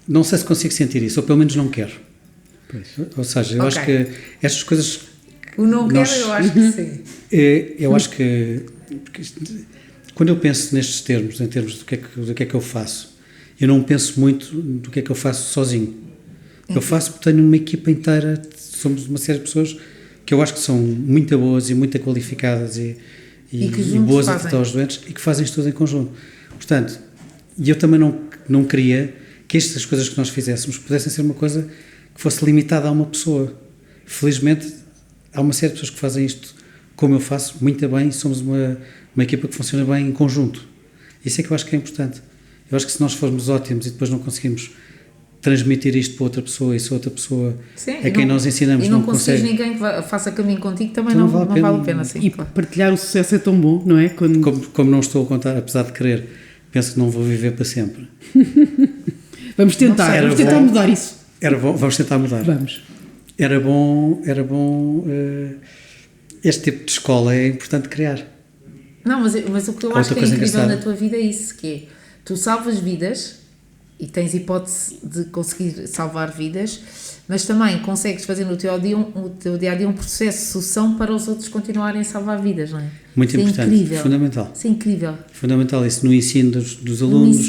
não sei se consigo sentir isso, ou pelo menos não quero. Ou seja, eu acho que estas coisas... O não quero, eu acho que sim. Eu acho que quando eu penso nestes termos, em termos do que é que eu faço, eu não penso muito do que é que eu faço sozinho. Eu faço porque tenho uma equipa inteira, somos uma série de pessoas que eu acho que são muito boas e muito qualificadas e boas a tratar os doentes e que fazem isto tudo em conjunto. Portanto, eu também não queria que estas coisas que nós fizéssemos pudessem ser uma coisa que fosse limitada a uma pessoa. Felizmente, há uma série de pessoas que fazem isto como eu faço, muito bem, e somos uma equipa que funciona bem em conjunto. Isso é que eu acho que é importante. Eu acho que se nós formos ótimos e depois não conseguimos transmitir isto para outra pessoa e se outra pessoa a quem nós ensinamos não consegue... E não consegues ninguém que faça caminho contigo, também não vale a pena. Sim, e partilhar o sucesso é tão bom, não é? Como não estou a contar, apesar de querer, penso que não vou viver para sempre. Vamos tentar mudar isso. Vamos tentar mudar. Vamos. Era bom este tipo de escola é importante criar. Não, mas o que eu acho que é incrível na tua vida é isso, que é, tu salvas vidas e tens hipótese de conseguir salvar vidas, mas também consegues fazer no teu dia a dia um processo de sucessão para os outros continuarem a salvar vidas, não é? Muito importante, incrível. Fundamental. Isso é incrível. Fundamental isso no ensino dos alunos,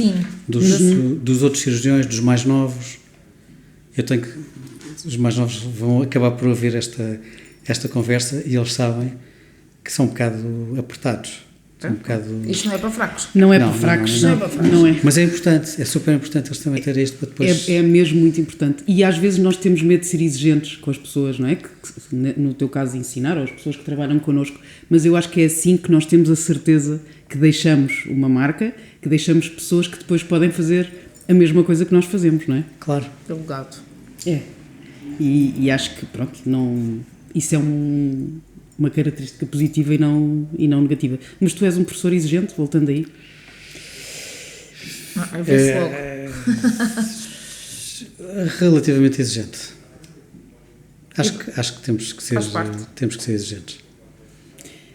dos outros cirurgiões, dos mais novos. Os mais novos vão acabar por ouvir esta conversa e eles sabem que são um bocado apertados. Isto não é para fracos. Não é para fracos. Não é. Mas é importante, é super importante eles também terem isto para depois... É mesmo muito importante. E às vezes nós temos medo de ser exigentes com as pessoas, não é? Que no teu caso ensinar, ou as pessoas que trabalham connosco, mas eu acho que é assim que nós temos a certeza que deixamos uma marca, que deixamos pessoas que depois podem fazer a mesma coisa que nós fazemos, não é? Claro. É o legado. É. E acho que, pronto, isso é uma característica positiva e não negativa. Mas tu és um professor exigente, voltando aí? Vê-se logo. Relativamente exigente. Acho que temos que ser exigentes.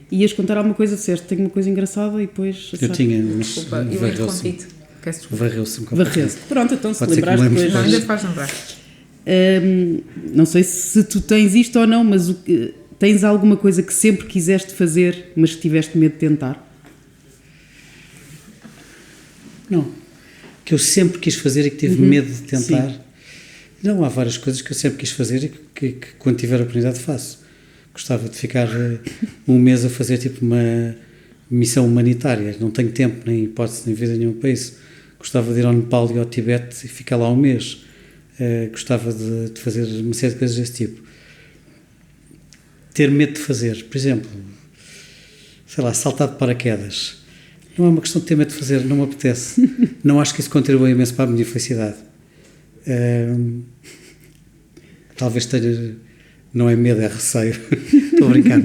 Ias contar alguma coisa, disseste, tenho uma coisa engraçada e depois... Eu tinha, mas desculpa, eu interrompi-te. Peço desculpa. Varreu-se um bocadinho. Pronto, então se lembraste depois... Ainda te faz lembrar. Não sei se tu tens isto ou não, mas tens alguma coisa que sempre quiseste fazer, mas que tiveste medo de tentar? Não. Que eu sempre quis fazer e que tive medo de tentar. Sim. Não, há várias coisas que eu sempre quis fazer e que quando tiver a oportunidade faço. Gostava de ficar um mês a fazer tipo uma missão humanitária. Não tenho tempo, nem hipótese, nem vida nenhuma para isso. Gostava de ir ao Nepal e ao Tibete e ficar lá um mês. Gostava de fazer uma série de coisas desse tipo. Ter medo de fazer, por exemplo, sei lá, saltar de paraquedas. Não é uma questão de ter medo de fazer, não me apetece. Não acho que isso contribua imenso para a minha felicidade. Talvez tenha, não é medo, é receio. Estou a brincar,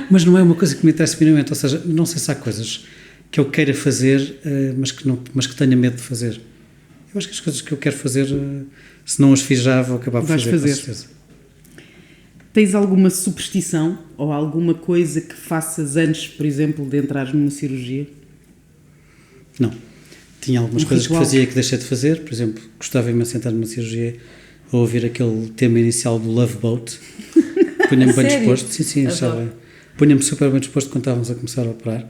mas não é uma coisa que me interessa minimamente. Ou seja, não sei se há coisas que eu queira fazer, mas que tenha medo de fazer. Eu acho que as coisas que eu quero fazer, se não as fiz já, vou acabar por fazer, com certeza. Tens alguma superstição ou alguma coisa que faças antes, por exemplo, de entrares numa cirurgia? Não. Tinha algumas coisas ritual que fazia que deixei de fazer. Por exemplo, gostava de me sentar numa cirurgia a ouvir aquele tema inicial do Love Boat. Punha-me bem disposto. Sim, achava. Punha-me super bem disposto quando estávamos a começar a operar.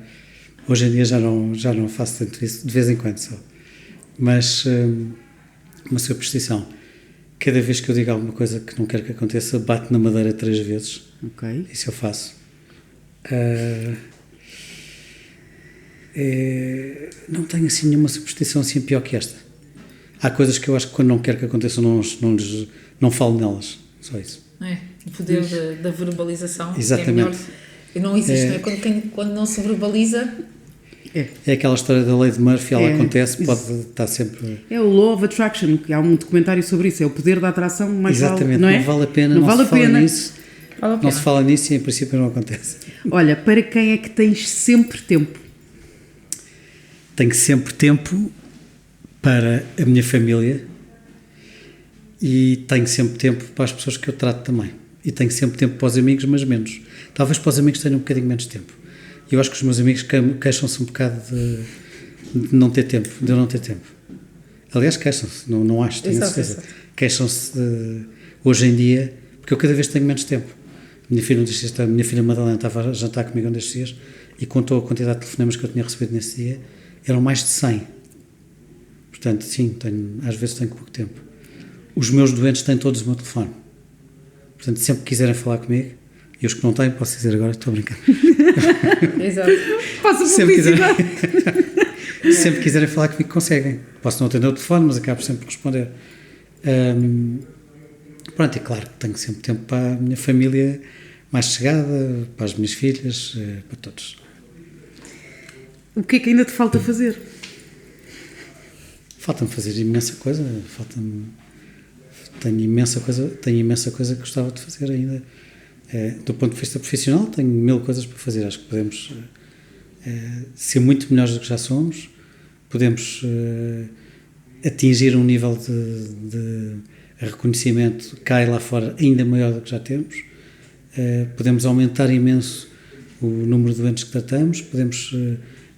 Hoje em dia já não faço tanto isso, de vez em quando só. Mas uma superstição. Cada vez que eu digo alguma coisa que não quero que aconteça, bato na madeira 3 vezes. Ok. Isso eu faço. Não tenho assim nenhuma superstição assim pior que esta. Há coisas que eu acho que quando não quero que aconteçam não falo nelas. Só isso. O poder da verbalização. Exatamente. É melhor. Não existe, não é? Quando não se verbaliza... É aquela história da lei de Murphy, ela acontece, pode estar sempre... É o Law of Attraction, que há um documentário sobre isso, é o poder da atração, mas exatamente, não vale a pena, não se fala nisso e em princípio não acontece. Olha, para quem é que tens sempre tempo? Tenho sempre tempo para a minha família e tenho sempre tempo para as pessoas que eu trato também. E tenho sempre tempo para os amigos, mas menos. Talvez para os amigos tenha um bocadinho menos tempo. Eu acho que os meus amigos queixam-se um bocado de eu não ter tempo. Aliás, queixam-se, não acho, tenho Exato, certeza. exato. Queixam-se hoje em dia, porque eu cada vez tenho menos tempo. A minha filha Madalena estava a jantar comigo um destes dias e contou a quantidade de telefonemas que eu tinha recebido nesse dia, eram mais de 100. Portanto, sim, às vezes tenho pouco tempo. Os meus doentes têm todos o meu telefone. Portanto, sempre que quiserem falar comigo, e os que não têm, posso dizer agora, estou a brincar. Exato. Faça Sempre publicidade. Sempre quiserem falar comigo, conseguem. Posso não atender o telefone, mas acabo sempre por responder. Pronto, é claro que tenho sempre tempo para a minha família mais chegada, para as minhas filhas, para todos. O que é que ainda te falta fazer? Falta-me fazer imensa coisa, tenho imensa coisa que gostava de fazer ainda. Do ponto de vista profissional, tenho 1000 coisas para fazer. Acho que podemos ser muito melhores do que já somos, podemos atingir um nível de reconhecimento cá e lá fora ainda maior do que já temos, podemos aumentar imenso o número de doentes que tratamos, podemos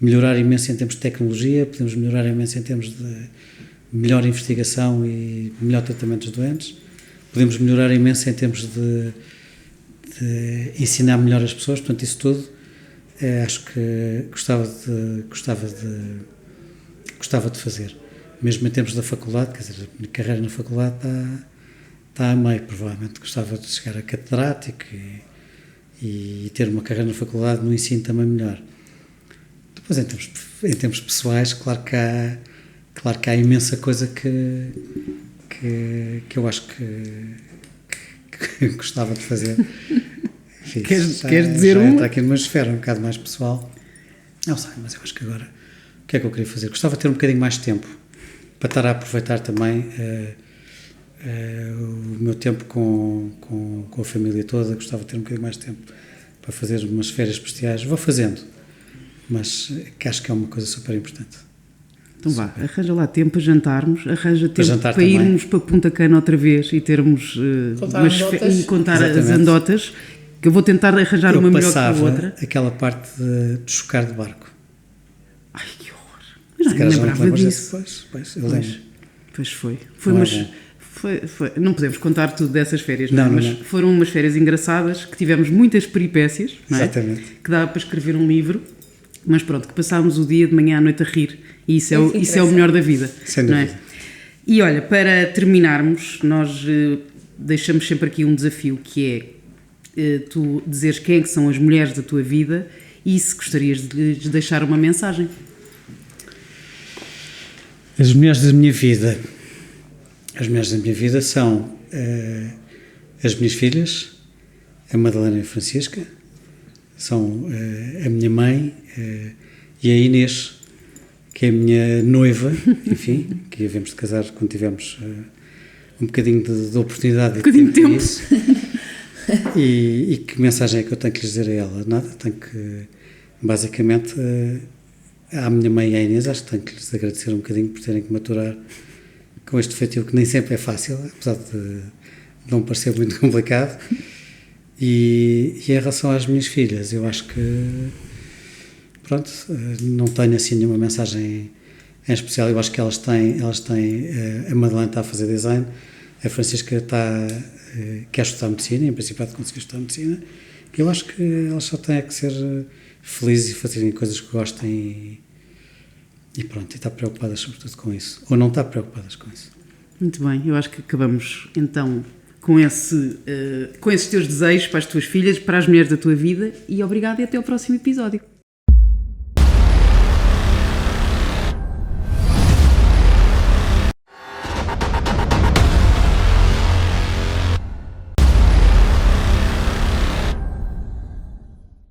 melhorar imenso em termos de tecnologia, podemos melhorar imenso em termos de melhor investigação e melhor tratamento dos doentes, podemos melhorar imenso em termos de ensinar melhor as pessoas. Portanto, isso tudo acho que gostava de fazer. Mesmo em termos da faculdade, quer dizer, a minha carreira na faculdade está a meio, provavelmente gostava de chegar a catedrático e ter uma carreira na faculdade no ensino também melhor. Depois, em termos pessoais, claro que há imensa coisa que eu acho que gostava de fazer. Enfim, Queres dizer entra aqui numa esfera um bocado mais pessoal. Não sei, mas eu acho que agora o que é que eu queria fazer? Gostava de ter um bocadinho mais de tempo para estar a aproveitar também o meu tempo com a família toda. Gostava de ter um bocadinho mais de tempo para fazer umas férias especiais. Vou fazendo, mas que acho que é uma coisa super importante. Então vá, arranja lá tempo para jantarmos, arranja tempo para também. irmos para Punta Cana outra vez e termos e contar Exatamente. as anedotas, que eu vou tentar arranjar uma melhor que a outra. Aquela parte de chocar de barco. Ai, que horror. Mas não Se me calhar já lembrava te lembras disso. desse? Pois, eu lembro. Pois foi. Não é Mas bom. foi. Não podemos contar tudo dessas férias, Não, mas não. foram umas férias engraçadas, que tivemos muitas peripécias, não é? Exatamente. Que dava para escrever um livro, mas pronto, que passámos o dia de manhã à noite a rir, e isso é o melhor da vida. Sem não dúvida. é? E olha, para terminarmos, nós deixamos sempre aqui um desafio, que é tu dizeres quem é que são as mulheres da tua vida e se gostarias de lhes deixar uma mensagem. As mulheres da minha vida. As mulheres da minha vida são as minhas filhas, a Madalena e a Francisca, são a minha mãe e a Inês, que é a minha noiva, enfim, que havemos de casar quando tivermos um bocadinho de oportunidade e de tempo nisso. E que mensagem é que eu tenho que lhes dizer a ela? Nada, tenho que, basicamente, à minha mãe e à Inês, acho que tenho que lhes agradecer um bocadinho por terem que maturar com este feitio que nem sempre é fácil, apesar de não parecer muito complicado. E em relação às minhas filhas, eu acho que, pronto, não tenho assim nenhuma mensagem em especial. Eu acho que elas têm a Madalena está a fazer design, a Francisca quer estudar medicina, em princípio há de conseguir estudar medicina. Eu acho que elas só têm que ser felizes e fazerem coisas que gostem e pronto, e estar preocupadas sobretudo com isso, ou não estar preocupadas com isso. Muito bem, eu acho que acabamos então com esses teus desejos para as tuas filhas, para as mulheres da tua vida, e obrigado e até ao próximo episódio.